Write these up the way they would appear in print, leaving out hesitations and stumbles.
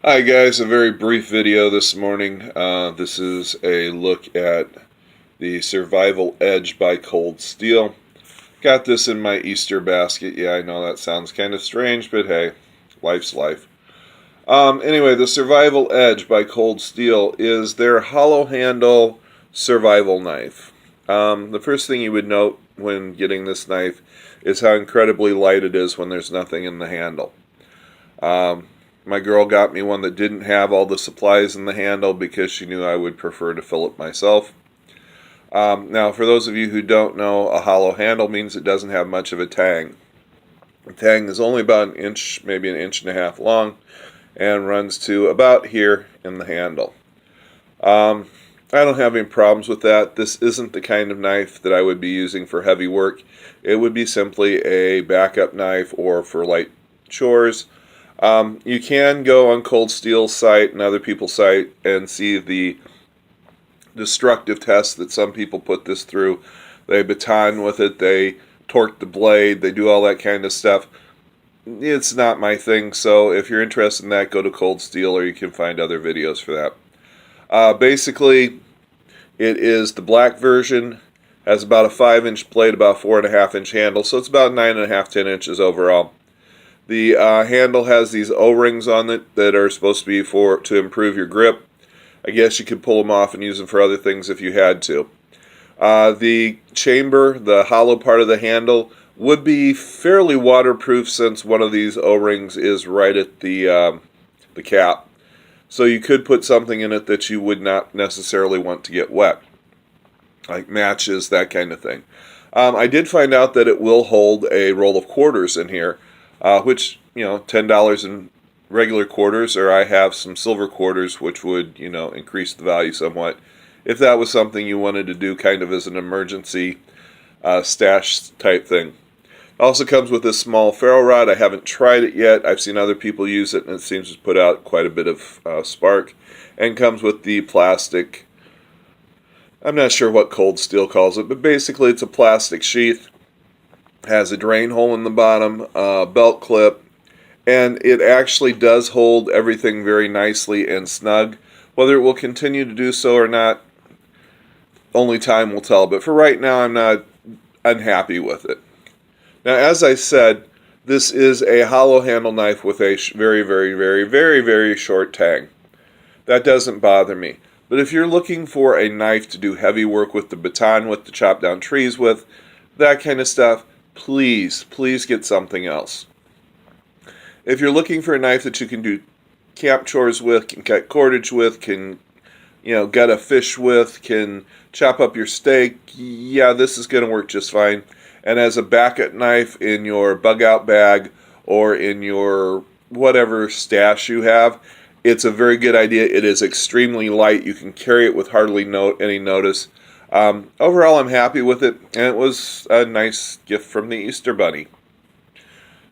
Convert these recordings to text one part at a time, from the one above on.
Hi guys, a very brief video this morning. This is a look at the Survival Edge by Cold Steel. Got this in my Easter basket. Yeah, I know that sounds kind of strange, but hey, life's life. Anyway, the Survival Edge by Cold Steel is their hollow handle survival knife. The first thing you would note when getting this knife is how incredibly light it is when there's nothing in the handle. My girl got me one that didn't have all the supplies in the handle because she knew I would prefer to fill it myself. Now, for those of you who don't know, a hollow handle means it doesn't have much of a tang. The tang is only about an inch, maybe an inch and a half long, and runs to about here in the handle. I don't have any problems with that. This isn't the kind of knife that I would be using for heavy work. It would be simply a backup knife or for light chores. You can go on Cold Steel's site and other people's site and see the destructive tests that some people put this through. They baton with it, they torque the blade, they do all that kind of stuff. It's not my thing, so if you're interested in that, go to Cold Steel, or you can find other videos for that. Basically, it is the black version, has about a 5-inch blade, about 4.5-inch handle, so it's about 9.5, 10 inches overall. The handle has these O-rings on it that are supposed to be to improve your grip. I guess you could pull them off and use them for other things if you had to. The chamber, the hollow part of the handle, would be fairly waterproof since one of these O-rings is right at the cap. So you could put something in it that you would not necessarily want to get wet, like matches, that kind of thing. I did find out that it will hold a roll of quarters in here, which, $10 in regular quarters, or I have some silver quarters, which would, increase the value somewhat, if that was something you wanted to do kind of as an emergency stash type thing. It also comes with this small ferro rod. I haven't tried it yet. I've seen other people use it, and it seems to put out quite a bit of spark. And comes with the plastic, I'm not sure what Cold Steel calls it, but basically it's a plastic sheath. Has a drain hole in the bottom, belt clip, and it actually does hold everything very nicely and snug. Whether it will continue to do so or not, only time will tell. But for right now, I'm not unhappy with it. Now, as I said, this is a hollow handle knife with a very, very, very, very, very short tang. That doesn't bother me. But if you're looking for a knife to do heavy work with, the baton with, to chop down trees with, that kind of stuff, please get something else. If you're looking for a knife that you can do camp chores with, can cut cordage with, can gut a fish with, can chop up your steak, yeah, this is going to work just fine. And as a backup knife in your bug out bag or in your whatever stash you have, it's a very good idea. It is extremely light. You can carry it with hardly any notice. Overall, I'm happy with it, and it was a nice gift from the Easter Bunny.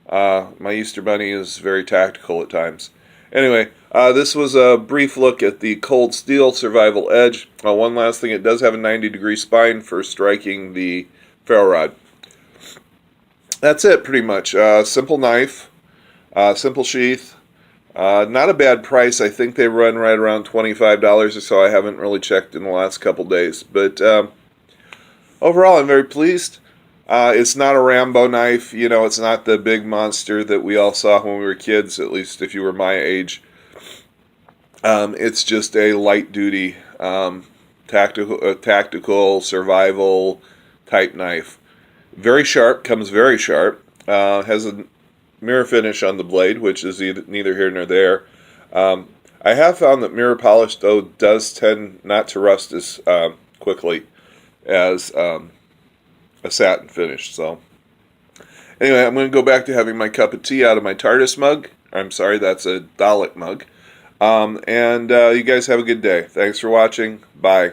My Easter Bunny is very tactical at times. Anyway, this was a brief look at the Cold Steel Survival Edge. One last thing, it does have a 90-degree spine for striking the ferro rod. That's it, pretty much. Simple knife, simple sheath. Not a bad price. I think they run right around $25 or so. I haven't really checked in the last couple days. But overall, I'm very pleased. It's not a Rambo knife. It's not the big monster that we all saw when we were kids, at least if you were my age. It's just a light-duty, tactical survival type knife. Very sharp, comes very sharp. Has a mirror finish on the blade, which is neither here nor there. I have found that mirror polish, though, does tend not to rust as quickly as a satin finish. So, anyway, I'm going to go back to having my cup of tea out of my TARDIS mug. I'm sorry, that's a Dalek mug. And you guys have a good day. Thanks for watching. Bye.